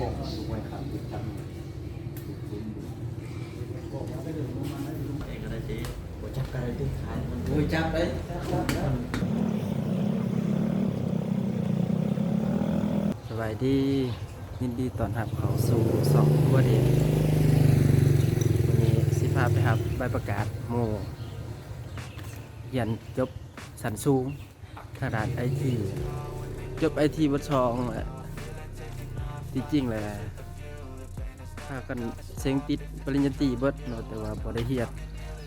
ป่งลูกไว้ขาดติดจังบอกว่าได้เดินลงมาได้ลุงเองก็ได้จีหัวจับกันเลยที่ขายมันหัวจับเลยสบายดียินดีต้อนรับเขาสู่สองบัวเดชวันนี้สิพาไปครับใบประกาศโมยันจบสันสูงขนาดไอทีจบไอทีวัดชองจริงๆเลยพากันเซ็งติดปริญญาตรีเบิดเนาะแต่ว่าพอได้เฮียน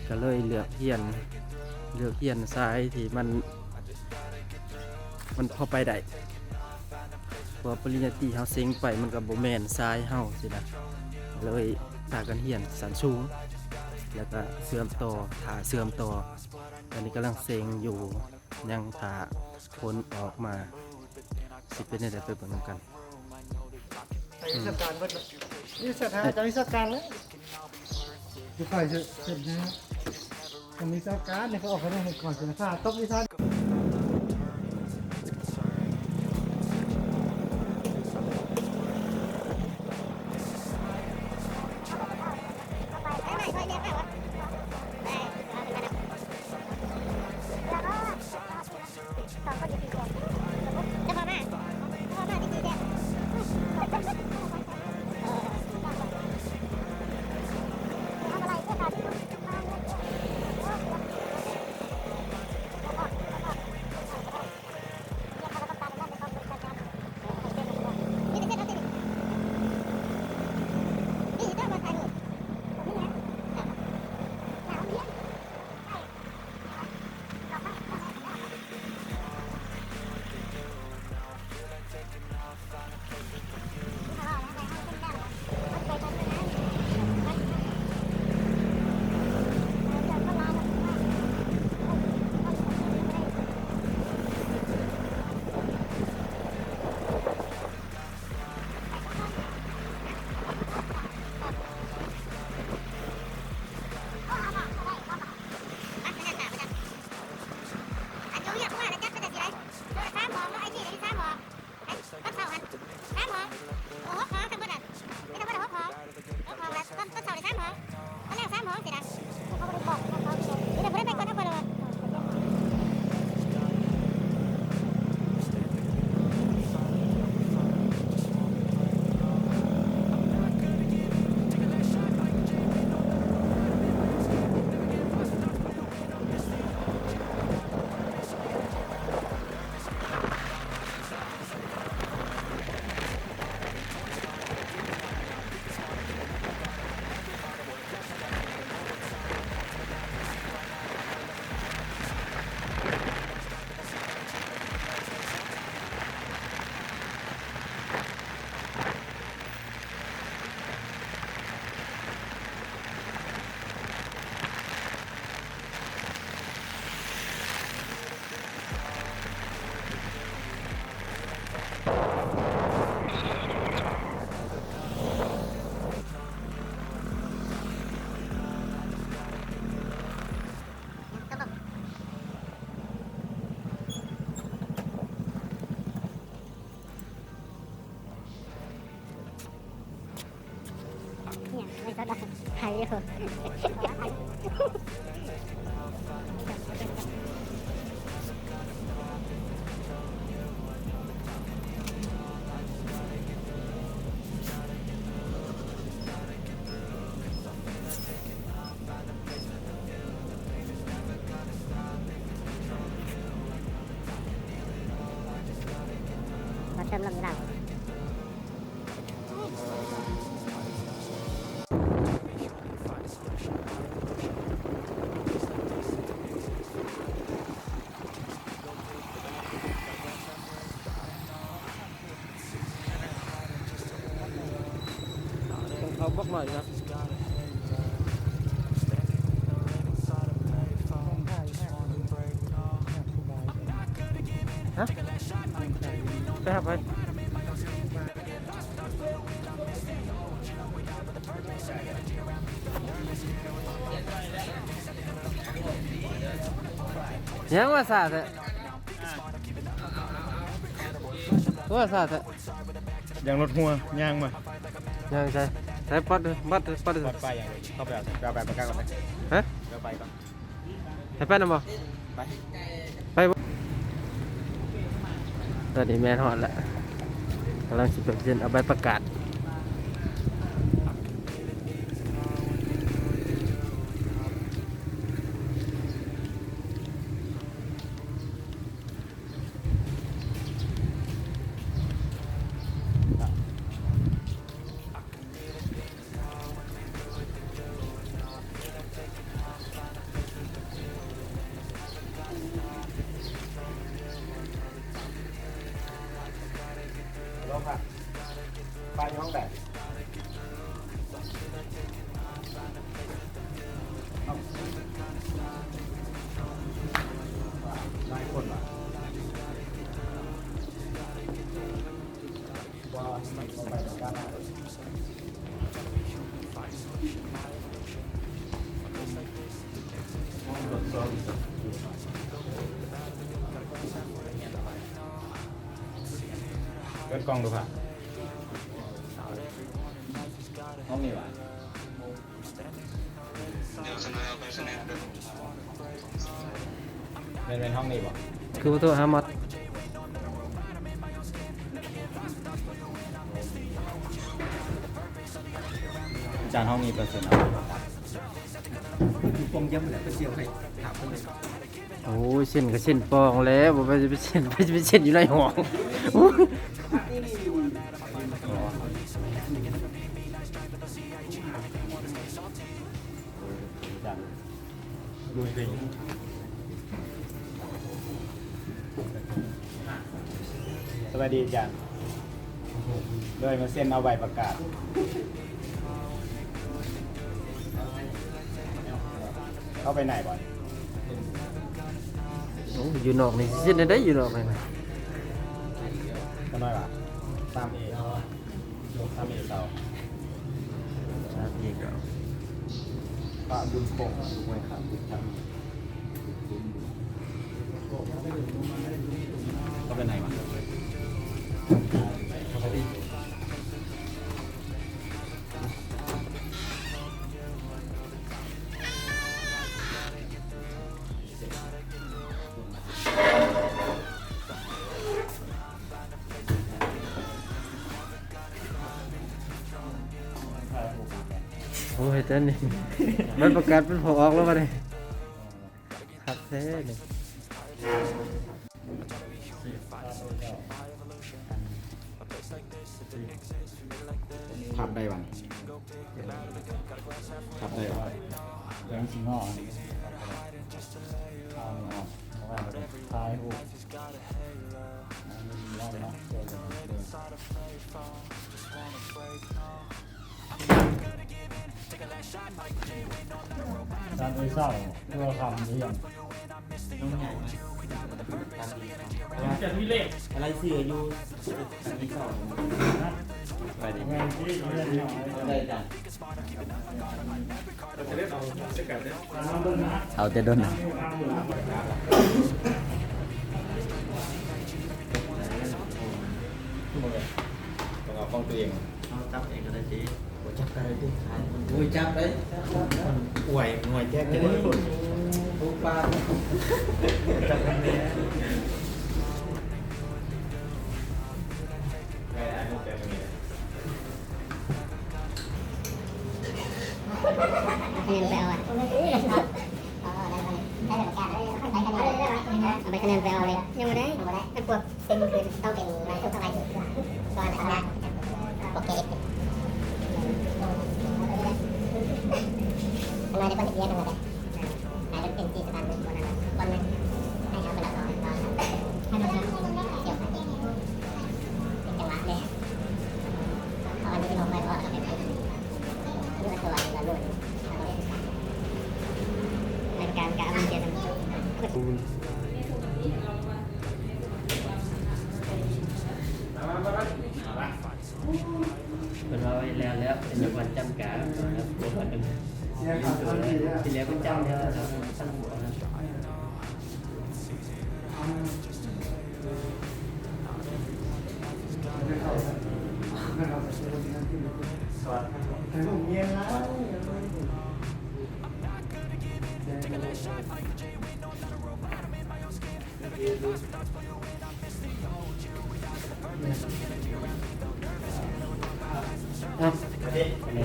ก็เลยเลือกเฮียนซ้ายที่มันพอไปได้พอปริญญาตรีเฮาเซ็งไปมันก็บ่แม่นซ้ายเฮาสินะเลยพากันเฮียนสันสูงแล้วก็เสื่อมต่อตอนนี้กำลังเซ็งอยู่ยังถ่าผลออกมาสิเป็นยังไงไปเบิ่งกันวิชาการวัดนี่สถานการวิชาการแล้วจะฝ่ายเสร็จนะทำวิชาการเนี่ยเขาออกมาได้ก่อนเสร็จนะต้องวิชาไทยเหรอมาเติมลมอยู่แล้วเขาบอกหน่อยนะฮะไปครับไปยังว่าสาดว่าสาด อย่างรถหัวย่างมา ยังใช่ใช้ปัดเลยปัด ปลอดไปอย่างนี้เข้าไปเอาแบบประกันก่อนเลย ฮะ เอาไปก่อน ใช้แป้นนะบ่ ไป ไปบ่ตอนนี้แม่นฮอดแล้วกำลังสิไปเซ็นเอาใบประกาศลงค่ะไปห้องแบบหลายคนว่ะว่ามันเอาไปประกันเปิดกล้องดูค่ะห้องนี้วะเป็นห้องนี้ป่ะ คือว่าตัวหามัด จานห้องนี้เปอร์เซ็นต์ ปงย้ำแหละไปเสียวให้ถามเพิ่นเลย โอ้ยเส้นก็เส้นปองแล้วบ่ไปจะไปเส้นไปจะไปเส้นอยู่ในห้องโอ้ย จานดูเพลงสวัสดีจานโดยมาเซ็นเอาใบประกาศเข้าไปไหนบ่อย โอ้ยอยู่นอกนี่สิเส้นได้อยู่นอกนี่นะ ก็น้อยว่ะตามเอตามเอเตา ครับอีกแล้ว ป้าบุญคงมวยขาบุญจังเข้าไปไหนวะเข้าไปดิโอ้ยเต้นนี่ มันประกาศเป็นพอออกแล้วมาเนี่ยครับแท้เนี่ย ขับได้วันขับได้วันเรื่องชิงห่อเอาออกเพราะว่าท้ายหูลองนะเจอกันการไปเศร้าเพื่อคำนี้ยังน้องใหญ่จะมีเลขอะไรเสืออยู่การที่เศร้าไปดิงานที่ได้จ้ะเอาแต่โดนต้องเอาของตัวเองจับเองก็ได้สิจับกันเลยดิขายโอ้ยจับเลยอวยหน่วยแจ๊กจะได้ปุ๊บป้าจับกันเลยคะแนนไปเอาอ่ะเอาไปคะแนนไปเอาเลยยังไม่ได้ถ้ากลัวเป็นคืนต้องเป็นรายชื่อเท่าไหร่ก่อนนะครับโอเคทำไมได้คนเดียวกันเลยนายเป็นจีสถานหนึ่งวันนึงให้เอาไปละร้อยให้เราเกี่ยวกันเป็นจังหวะเลยเอาอันนี้เป็นของไปเพราะเราเป็นนี่เป็นตัวละลุ่นในการกะมันจะทำ เป็นว่าไว้แล้วเป็นจังหวัดจำกาแล้วตัวมันเป็นที่แล้วเป็นจำแล้วครับตั้งหัวนะ สวัสดี ผมเย็นแล้วอ่ะ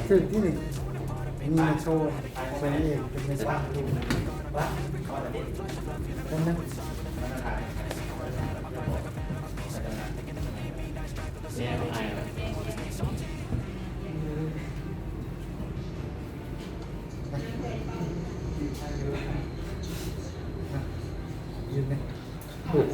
ถึงที่หนึ่งมีมาโชว์โชว์นี่เองเป็นไม่ทราบรูปว่าตรงนั้น เนี่ยไอ้ ยืนไหม ถูก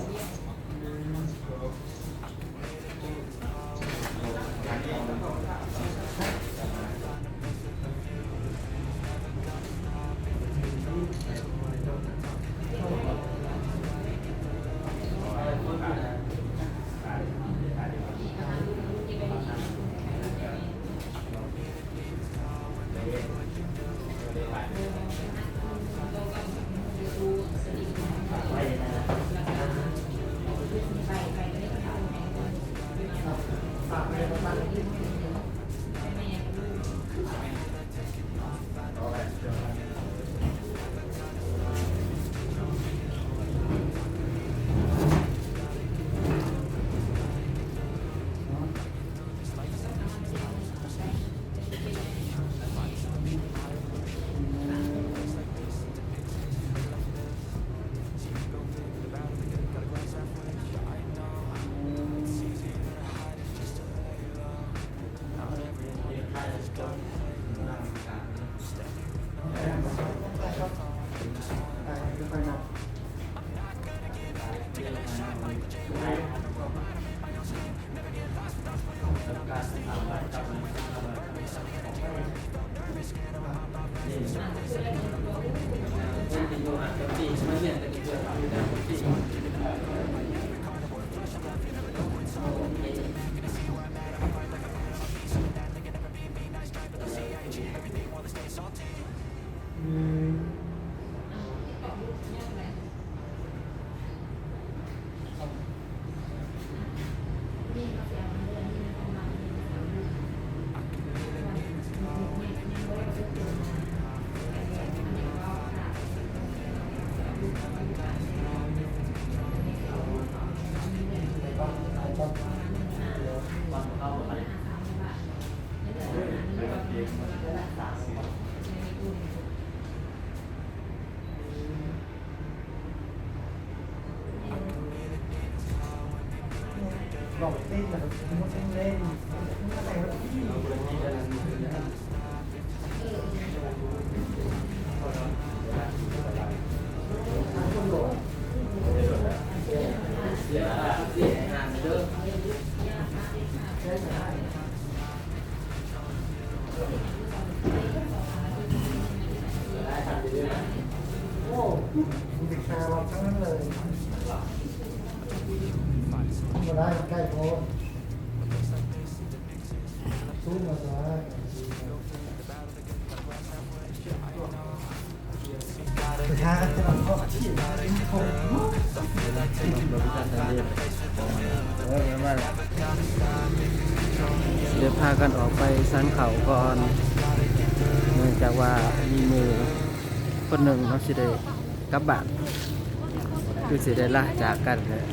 ฝากเลยประมาณนี้บอกเต้นแบบมันเล่นอะไรวะพี่โอ้มีเด็กชายเราทั้งนั้นเลยมาได้ใกล้โพสสู้มาได้ประชาชนเขาที่เป็นคน เดี๋ยวพากันออกไปสันเขาก่อนเนื่องจากว่ามีมือคนหนึ่งเขาสิได้กลับบ้านคือสิได้ลาจากกันเลย